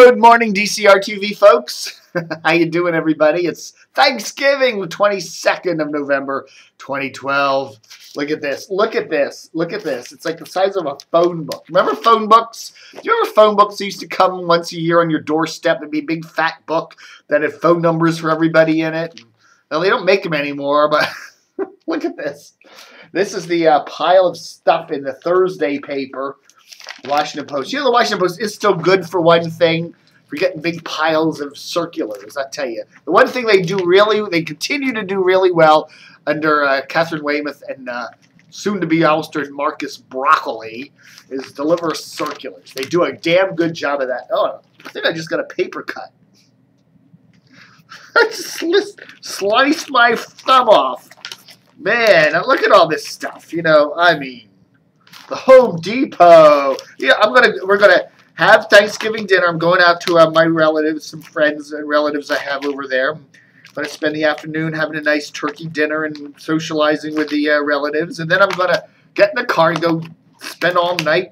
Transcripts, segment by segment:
Good morning, DCRTV folks. How you doing, everybody? It's Thanksgiving, the 22nd of November, 2012. Look at this. Look at this. Look at this. It's like the size of a phone book. Remember phone books? Do you remember phone books that used to come once a year on your doorstep? It'd be a big fat book that had phone numbers for everybody in it. Well, they don't make them anymore, but look at this. This is the pile of stuff in the Thursday paper. Washington Post. You know, the Washington Post is still good for one thing. For getting big piles of circulars, I tell you. The one thing they continue to do really well under Catherine Weymouth and soon-to-be ousted Marcus Broccoli is deliver circulars. They do a damn good job of that. Oh, I think I just got a paper cut. I just sliced my thumb off. Man, look at all this stuff. You know, I mean, the Home Depot. Yeah, we're gonna have Thanksgiving dinner. I'm going out to my relatives, some friends and relatives I have over there. I'm going to spend the afternoon having a nice turkey dinner and socializing with the relatives. And then I'm going to get in the car and go spend all night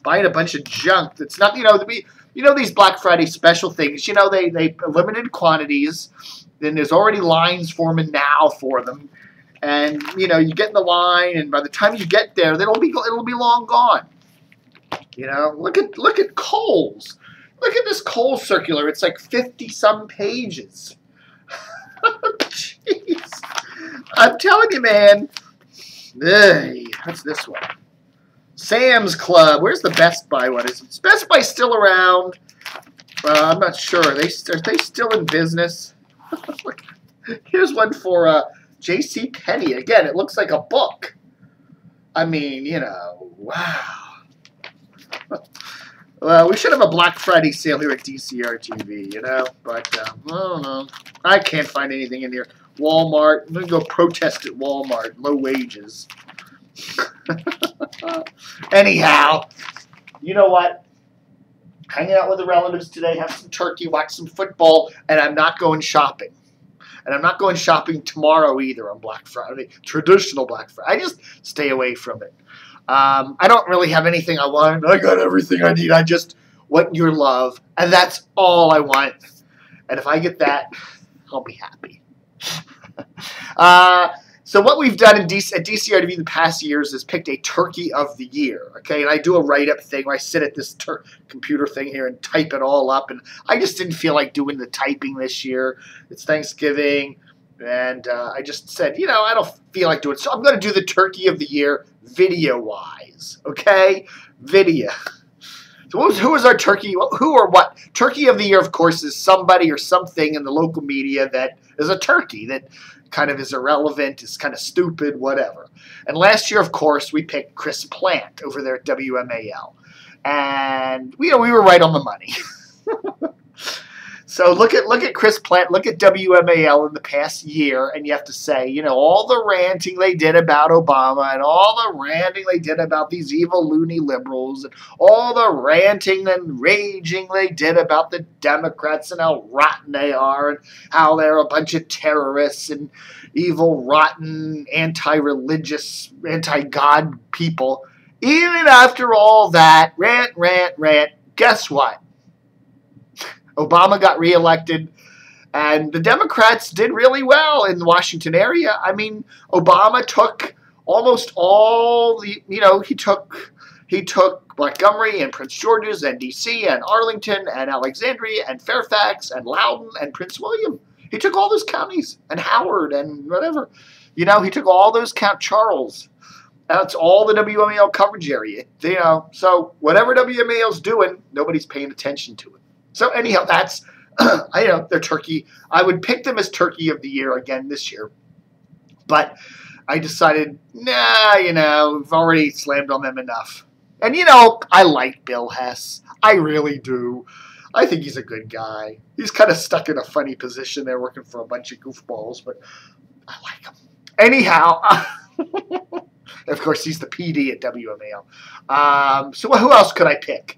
buying a bunch of junk. That's not, you know, these Black Friday special things. You know, they limited quantities. Then there's already lines forming now for them. And, you know, you get in the line, and by the time you get there, it'll be long gone. You know, look at Kohl's. Look at this Kohl's circular. It's like 50-some pages. Jeez. I'm telling you, man. Hey, what's this one? Sam's Club. Where's the Best Buy one? Is Best Buy still around? I'm not sure. Are they still in business? Here's one for J.C. Penney. Again, it looks like a book. I mean, you know, wow. Well, we should have a Black Friday sale here at DCRTV, you know, but I don't know. I can't find anything in here. Walmart. I'm going to go protest at Walmart. Low wages. Anyhow, you know what? Hanging out with the relatives today, have some turkey, watch some football, and I'm not going shopping. And I'm not going shopping tomorrow either on Black Friday, traditional Black Friday. I just stay away from it. I don't really have anything I want. I got everything I need. I just want your love. And that's all I want. And if I get that, I'll be happy. So what we've done at DCRTV the past years is picked a turkey of the year. Okay, and I do a write-up thing where I sit at this computer thing here and type it all up. And I just didn't feel like doing the typing this year. It's Thanksgiving. And I just said, you know, I don't feel like doing it. So I'm going to do the turkey of the year video-wise, okay? Video. So who is our turkey? Who or what? Turkey of the year, of course, is somebody or something in the local media that is a turkey that kind of is irrelevant, is kind of stupid, whatever. And last year, of course, we picked Chris Plante over there at WMAL. And, you know, we were right on the money. So look at Chris Plante, look at WMAL in the past year, and you have to say, you know, all the ranting they did about Obama and all the ranting they did about these evil loony liberals and all the ranting and raging they did about the Democrats and how rotten they are and how they're a bunch of terrorists and evil, rotten, anti-religious, anti-God people. Even after all that rant, guess what? Obama got reelected, and the Democrats did really well in the Washington area. I mean, Obama took almost all the, you know, he took Montgomery and Prince George's and D.C. and Arlington and Alexandria and Fairfax and Loudoun and Prince William. He took all those counties and Howard and whatever. You know, he took all those Charles. That's all the WMAL coverage area. You know, so whatever WMAL's doing, nobody's paying attention to it. So anyhow, that's, I know, they're turkey. I would pick them as turkey of the year again this year. But I decided, nah, you know, we've already slammed on them enough. And, you know, I like Bill Hess. I really do. I think he's a good guy. He's kind of stuck in a funny position there working for a bunch of goofballs, but I like him. Anyhow, of course, he's the PD at WMAL. So who else could I pick?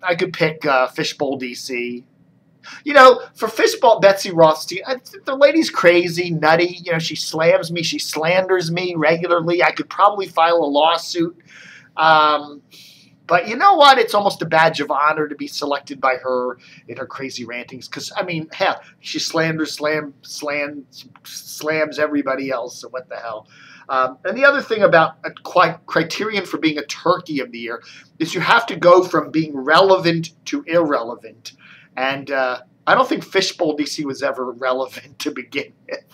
I could pick Fishbowl DC. You know, for Fishbowl, Betsy Rothstein, the lady's crazy, nutty. You know, she slams me. She slanders me regularly. I could probably file a lawsuit. But you know what? It's almost a badge of honor to be selected by her in her crazy rantings. Because, I mean, hell, she slams everybody else. So what the hell? And the other thing about a criterion for being a turkey of the year is you have to go from being relevant to irrelevant. And I don't think Fishbowl DC was ever relevant to begin with.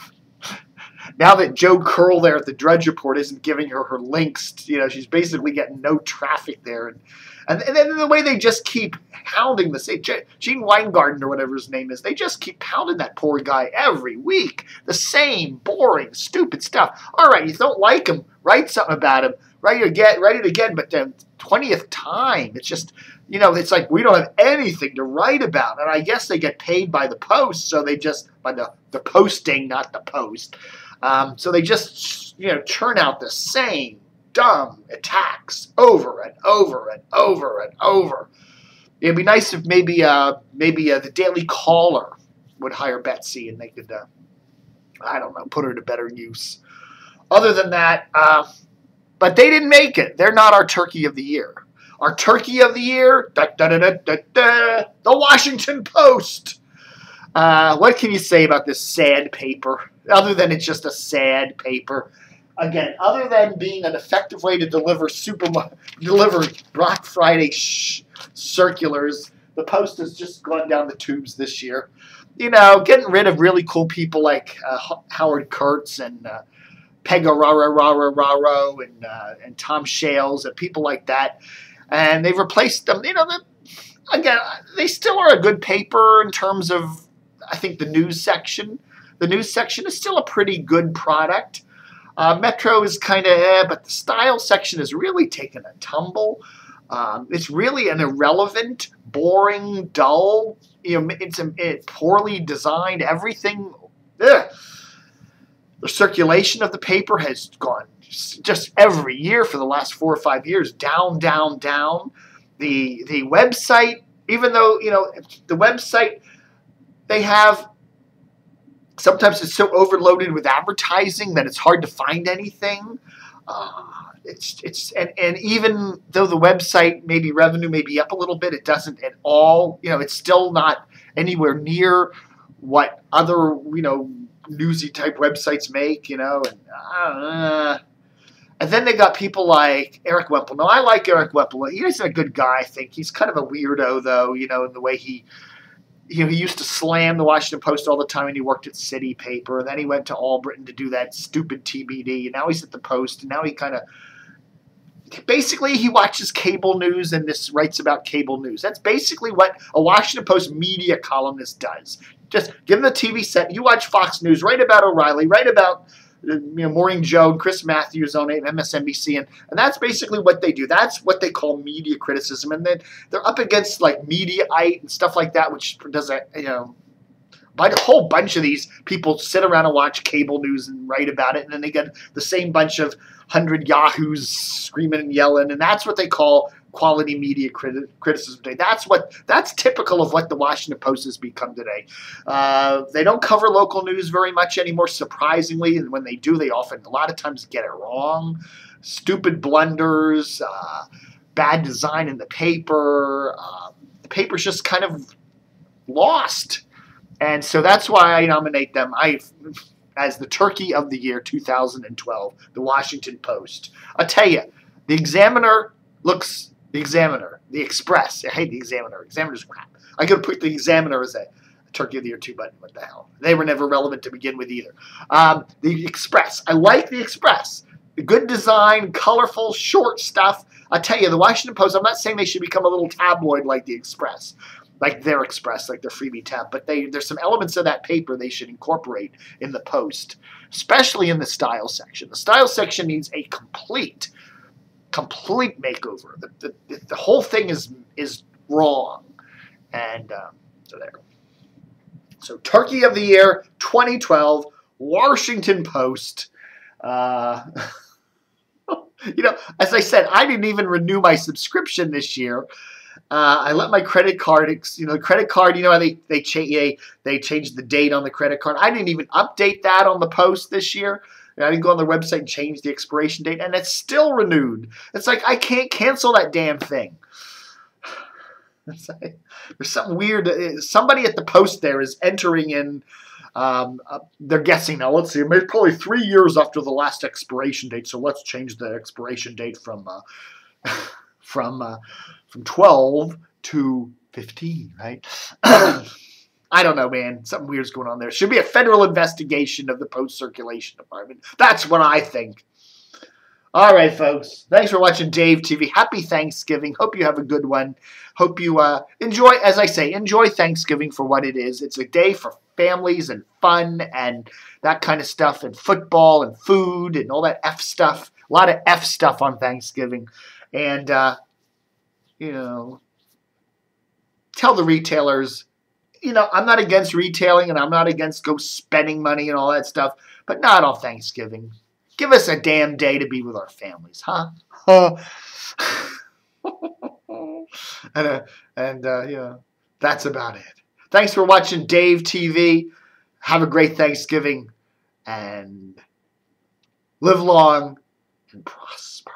Now that Joe Curl there at the Drudge Report isn't giving her links, she's basically getting no traffic there. And then the way they just keep hounding Gene Weingarten or whatever his name is, they just keep pounding that poor guy every week. The same boring, stupid stuff. All right, you don't like him, write something about him. Write it again, but then 20th time, it's just, it's like we don't have anything to write about. And I guess they get paid by the post, so they just, by the posting, not the post. So they just, churn out the same dumb attacks over and over and over and over. It'd be nice if maybe the Daily Caller would hire Betsy and they could, I don't know, put her to better use. Other than that, but they didn't make it. They're not our turkey of the year. Our turkey of the year, the Washington Post. What can you say about this sad paper? Other than it's just a sad paper. Again, other than being an effective way to deliver Black Friday circulars, the Post has just gone down the tubes this year. Getting rid of really cool people like Howard Kurtz and Pegoraro and Tom Shales and people like that. And they've replaced them. Again, they still are a good paper in terms of, I think, the news section. The news section is still a pretty good product. Metro is kind of but the style section has really taken a tumble. It's really an irrelevant, boring, dull. It's poorly designed. Everything. Ugh. The circulation of the paper has gone just every year for the last 4 or 5 years down, down, down. The website, even though the website they have. Sometimes it's so overloaded with advertising that it's hard to find anything. And even though the website maybe revenue may be up a little bit, it doesn't at all. It's still not anywhere near what other newsy type websites make. And then they got people like Eric Wemple. Now I like Eric Wemple. He's a good guy. I think he's kind of a weirdo though. In the way he used to slam the Washington Post all the time, and he worked at City Paper. And then he went to Albritton to do that stupid TBD. And now he's at the Post. And now he basically he watches cable news and writes about cable news. That's basically what a Washington Post media columnist does. Just give him the TV set. You watch Fox News, write about O'Reilly, write about Morning Joe and Chris Matthews on MSNBC, and that's basically what they do. That's what they call media criticism, and then they're up against like Mediaite and stuff like that, which does a a whole bunch of these people sit around and watch cable news and write about it, and then they get the same bunch of 100 yahoos screaming and yelling, and that's what they call quality media criticism today. That's typical of what the Washington Post has become today. They don't cover local news very much anymore, surprisingly, and when they do, they often a lot of times get it wrong. Stupid blunders, bad design in the paper. The paper's just kind of lost, and so that's why I nominate them as the turkey of the year 2012, the Washington Post. I'll tell you, the Examiner looks. The Examiner, the Express. I hate the Examiner. Examiner's crap. I could put the Examiner as a turkey of the year too, but what the hell? They were never relevant to begin with either. The Express. I like the Express. The good design, colorful, short stuff. I'll tell you, the Washington Post, I'm not saying they should become a little tabloid like the Express, like their Express, like their freebie tab, but there's some elements of that paper they should incorporate in the Post, especially in the style section. The style section needs a complete makeover. The whole thing is wrong, and so there. So Turkey of the Year 2012, Washington Post. As I said, I didn't even renew my subscription this year. I let my credit card, the credit card, how they changed the date on the credit card. I didn't even update that on the Post this year. I didn't go on their website and change the expiration date, and it's still renewed. It's like I can't cancel that damn thing. There's something weird. Somebody at the post there is entering in. They're guessing now. Let's see. Maybe probably 3 years after the last expiration date. So let's change the expiration date from from 12 to 15. Right? I don't know, man. Something weird's going on there. Should be a federal investigation of the post circulation department. That's what I think. All right, folks. Thanks for watching Dave TV. Happy Thanksgiving. Hope you have a good one. Hope you enjoy, as I say, enjoy Thanksgiving for what it is. It's a day for families and fun and that kind of stuff, and football and food and all that F stuff. A lot of F stuff on Thanksgiving. And, you know, tell the retailers, you know, I'm not against retailing and I'm not against go spending money and all that stuff, but not on Thanksgiving. Give us a damn day to be with our families, huh? And you know, that's about it. Thanks for watching Dave TV. Have a great Thanksgiving and live long and prosper.